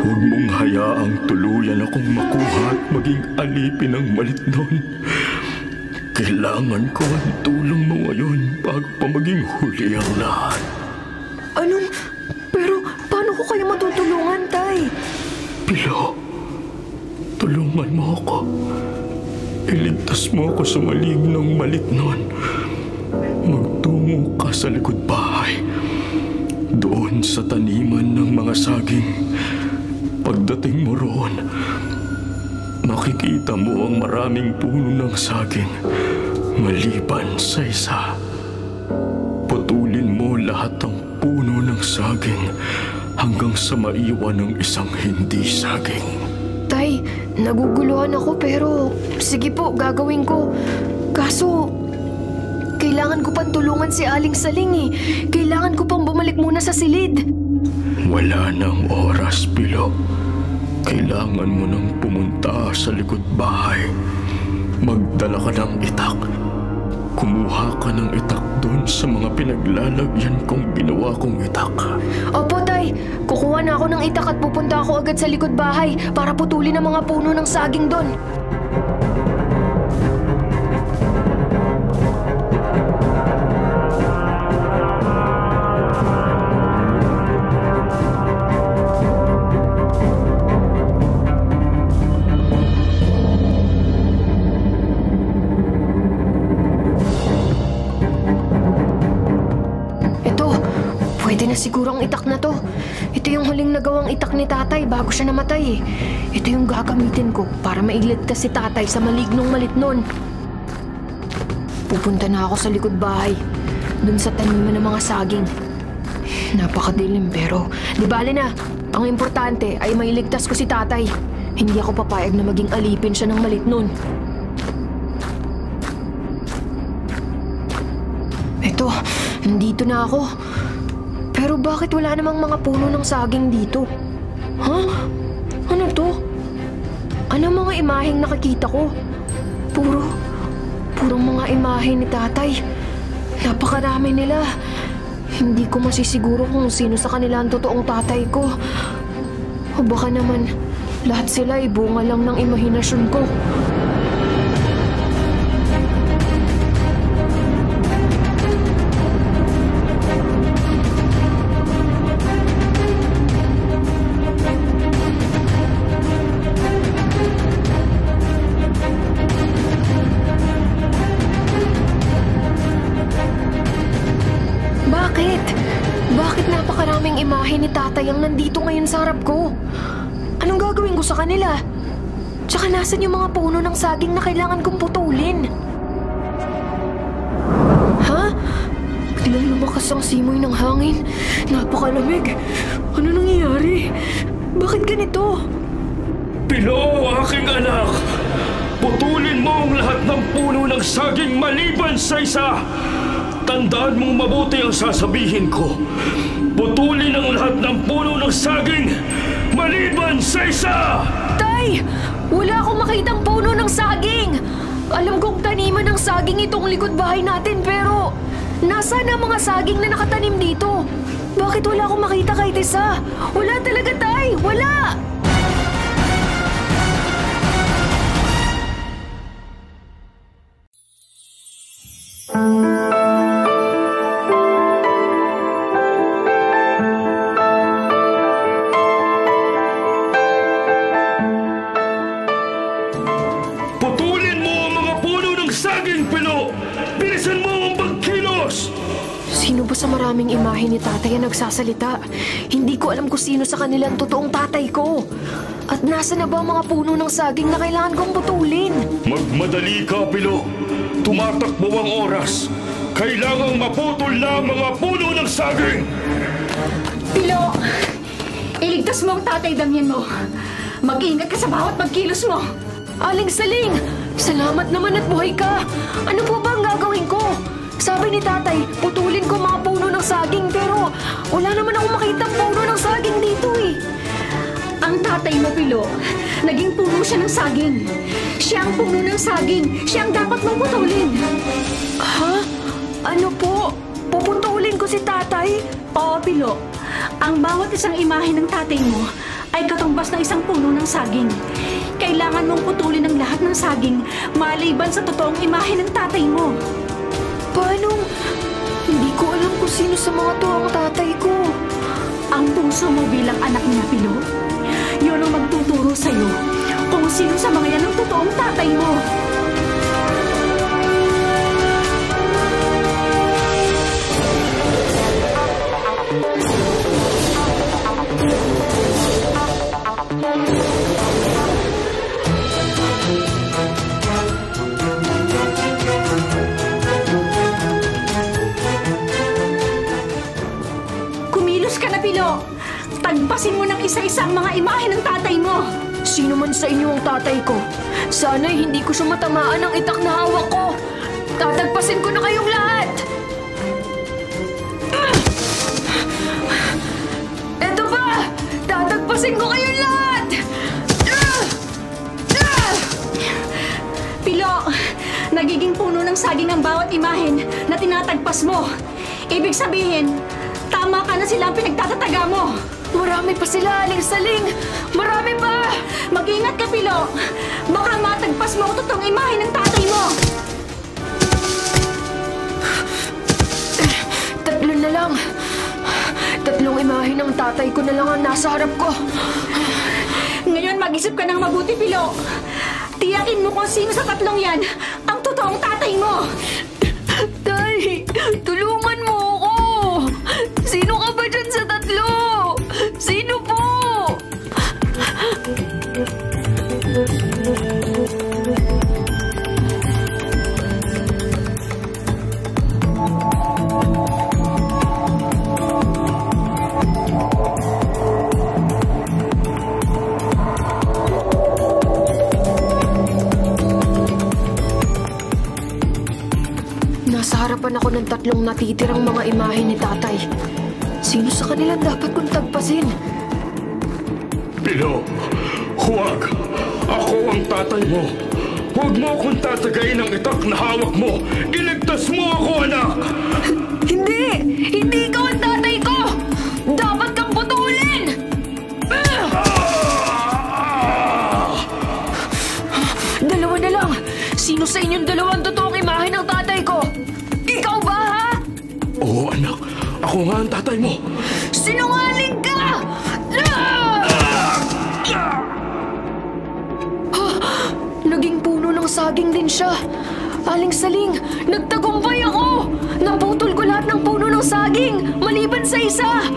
Huwag mong hayaang tuluyan akong makuha at maging alipin ng malit nun. Kailangan ko ang tulong mo ngayon bago pa maging huli ang lahat.
Pero paano ko kayo matutulungan, Tay?
Pilo, tulungan mo ako. Iligtas mo ako sa malignong malignon. Magtungo ka sa likod bahay. Doon sa taniman ng mga saging. Pagdating mo roon, makikita mo ang maraming puno ng saging maliban sa isa. Putulin mo lahat ng puno ng saging hanggang sa maiwan ng isang hindi saging.
Tay, naguguluhan ako pero sige po, gagawin ko. Kaso, kailangan ko pang tulungan si Aling Saling eh. Kailangan ko pang bumalik muna sa silid.
Wala nang oras, Pilo. Kailangan mo nang pumunta sa likod bahay. Magdala ka ng itak. Kumuha ka ng itak doon sa mga pinaglalagyan kong ginawa kong itak.
Opo, Tay. Kukuha na ako ng itak at pupunta ako agad sa likod bahay para putulin ang mga puno ng saging doon. Pwede na siguro ang itak na to. Ito yung huling nagawang itak ni Tatay bago siya namatay eh. Ito yung gagamitin ko para mailigtas si Tatay sa malignong malitnon. Pupunta na ako sa likod bahay, dun sa taniman ng mga saging. Napakadilim pero di bale na. Ang importante ay mailigtas ko si Tatay. Hindi ako papayag na maging alipin siya ng malitnon. Ito, nandito na ako. Pero bakit wala namang mga puno ng saging dito? Ha? Ano to? Ano mga imaheng nakikita ko? Puro mga imahe ni Tatay. Napakarami nila. Hindi ko masisiguro kung sino sa kanila ang totoong tatay ko. O baka naman, lahat sila ay bunga lang ng imahinasyon ko. Bakit napakaraming imahe ni Tatay ang nandito ngayon sa harap ko? Anong gagawin ko sa kanila? Tsaka nasan yung mga puno ng saging na kailangan kong putulin? Ha? Biglang lumakas ang simoy ng hangin. Napakalamig. Ano nangyayari? Bakit ganito?
Pilo, aking anak! Putulin mo ang lahat ng puno ng saging maliban sa isa! Tandaan mong mabuti ang sasabihin ko. Putulin ang lahat ng puno ng saging maliban sa isa!
Tay! Wala akong makitang puno ng saging! Alam kong taniman ng saging itong likod bahay natin pero nasaan ang mga saging na nakatanim dito? Bakit wala akong makita kahit isa? Wala talaga, Tay! Wala! Sino ba sa maraming imahe ni Tatay ang nagsasalita? Hindi ko alam kung sino sa kanila ang totoong tatay ko. At nasa na ba ang mga puno ng saging na kailangan kong putulin?
Magmadali ka, Pilo. Tumatakbo ang oras. Kailangang maputol na ang mga puno ng saging.
Pilo, iligtas mo ang Tatay Damian mo. Mag-ingat ka sa bawat pagkilos mo.
Aling Saling! Salamat naman at buhay ka! Ano po ba ang gagawin ko? Sabi ni Tatay, putulin ko mga puno ng saging pero wala naman akong makitang puno ng saging dito eh.
Ang tatay mo, Pilo, naging puno siya ng saging. Siya ang puno ng saging. Siya ang dapat mong putulin.
Ha? Ano po? Puputulin ko si Tatay?
Oo, Pilo. Ang bawat isang imahe ng tatay mo ay katumbas ng isang puno ng saging. kailangan mong putulin ang lahat ng saging maliban sa totoong imahe ng tatay mo.
Paano? Hindi ko alam kung sino sa mga to ang tatay ko.
Ang puso mo bilang anak niya, Pilo. Yun ang magtuturo sa'yo kung sino sa mga yan ang totoong tatay mo. Kumilos ka na, Pilo. Tagpasin mo ng isa-isa ang mga imahe ng tatay mo.
Sino man sa inyo ang tatay ko, sana'y hindi ko siya matamaan ng itak na hawak ko. Tatagpasin ko na kayong lahat. Eto ba? Tatagpasin ko kayong lahat.
Pilo, nagiging puno ng saging ang bawat imahen na tinatagpas mo. Ibig sabihin, tama ka na sila ang pinagtatataga mo.
Marami pa sila, Aling Saling. Marami pa.
Mag-ingat ka, Pilo. Baka matagpas mo ang totoong imahe ng tatay mo.
Tatlo na lang. Tatlong imahe ng tatay ko na lang ang nasa harap ko.
Ngayon, mag-isip ka ng mabuti, Pilo. Tiyakin mo kung sino sa tatlong yan ang totoong tatay mo.
Tay, tulungan mo ako. Sino ka ba dyan sa tatlo? Sino po? Nasa harapan ako ng tatlong natitirang mga imahe ni tatay. Sino sa kanila dapat kong tagpasin?
Pilo, huwag! Ako ang tatay mo! Huwag mo akong tatagayin ang itak na hawak mo! Iligtas mo ako, anak!
Hindi! Hindi ikaw ang tatay ko! Dapat kang putulin! Dalawa na lang! Sino sa inyong dalawang totoong imahe ng tatay ko? Ikaw ba, ha?
Oo, anak. Ako nga ang tatay mo.
Sinungaling ka! Naging puno ng saging din siya. Aling Saling, nagtagumpay ako! Naputol ko lahat ng puno ng saging, maliban sa isa!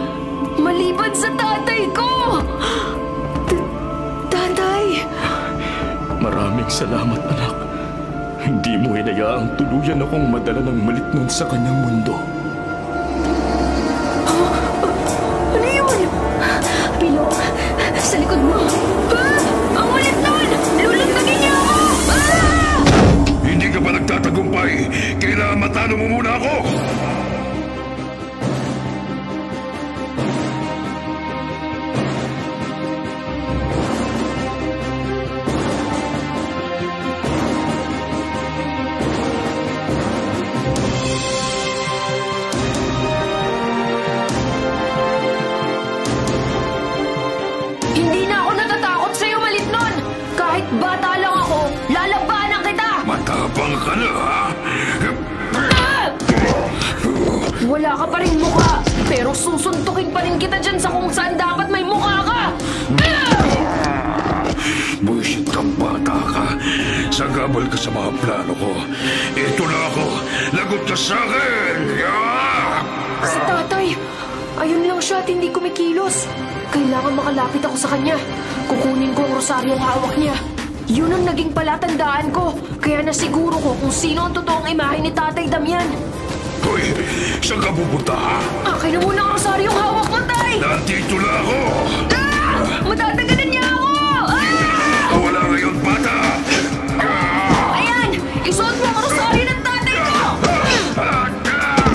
Maliban sa tatay ko! Tatay!
Maraming salamat, anak. Hindi mo hinayaang tuluyan akong madala ng malitnon sa kanyang mundo.
Ano yun?
Pilo, sa likod mo.
Ang ulit nun! Lulunagin niya ako!
Hindi ka ba nagtatagumpay? Kailangan matalo mo muna ako!
Hindi na ako natatakot sa'yo, Malitnon! Kahit bata lang ako, lalabanan kita!
Matapang ka na, ha?
Wala ka pa rin mukha, pero susuntukin pa rin kita dyan sa kung saan dapat may mukha ka!
Buisit kang bata ka. Sagabal ka sa mga plano ko. Ito na ako. Lagot ka sa akin!
Si tatay, ayun lang siya at hindi kumikilos. Kailangan makalapit ako sa kanya. Kukunin ko ang rosaryong hawak niya. Yun ang naging palatandaan ko. Kaya nasiguro ko kung sino ang totoong imahe ni Tatay Damian.
Hoy, saan ka pupunta, ha?
Akin na muna ang rosaryong hawak mo, Tay!
Nandito na ako!
Matatagalan niya ako!
Wala ngayon, bata!
Ayan! Isuot mo ang rosaryo ng tatay ko!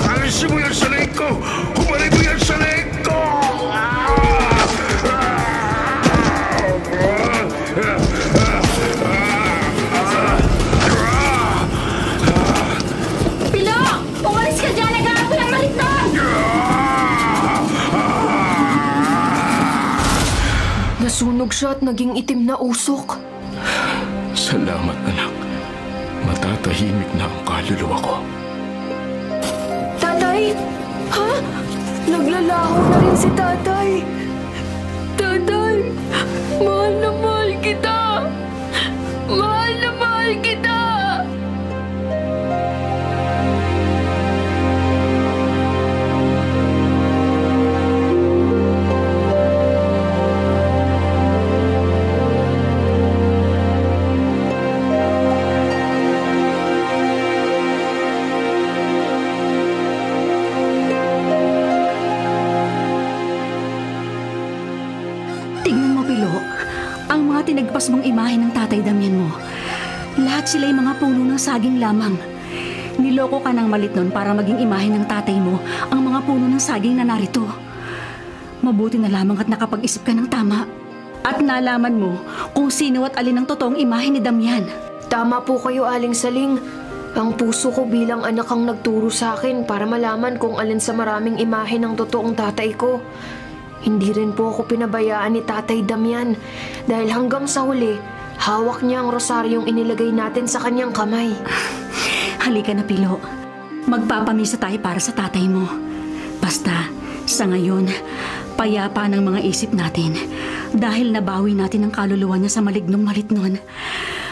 Alisin mo yan sa leeg ko! Humalik mo yan sa leeg ko!
Pilo, umalis ka dyan! Naghahanap ko ng Malitnon!
Nasunog siya at naging itim na usok.
Salamat, anak. Matatahimik na ang kaluluwa ko.
Tatay! Ha? Naglalaho na rin si tatay. Tatay! Mahal na mahal kita! Mahal na mahal kita!
Tignan mo, Pilo. Ang mga tinagpas mong imahe ng Tatay Damian mo, lahat sila ay mga puno ng saging lamang. Niloko ka ng malit nun para maging imahe ng tatay mo ang mga puno ng saging na narito. Mabuti na lamang at nakapag-isip ka ng tama. At nalaman mo kung sino at alin ang totoong imahe ni Damian.
Tama po kayo, Aling Saling. Ang puso ko bilang anak ang nagturo sa akin para malaman kung alin sa maraming imahe ng totoong tatay ko. Hindi rin po ako pinabayaan ni Tatay Damian dahil hanggang sa huli, hawak niya ang rosaryong inilagay natin sa kanyang kamay.
Halika na, Pilo. Magpapamisa tayo para sa tatay mo. Basta, sa ngayon, payapa ng mga isip natin dahil nabawi natin ang kaluluwa niya sa malignong malit nun.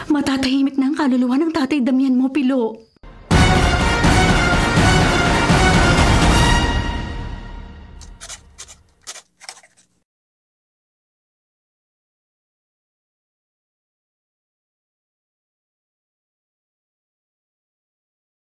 Matatahimik na ang kaluluwa ng Tatay Damian mo, Pilo.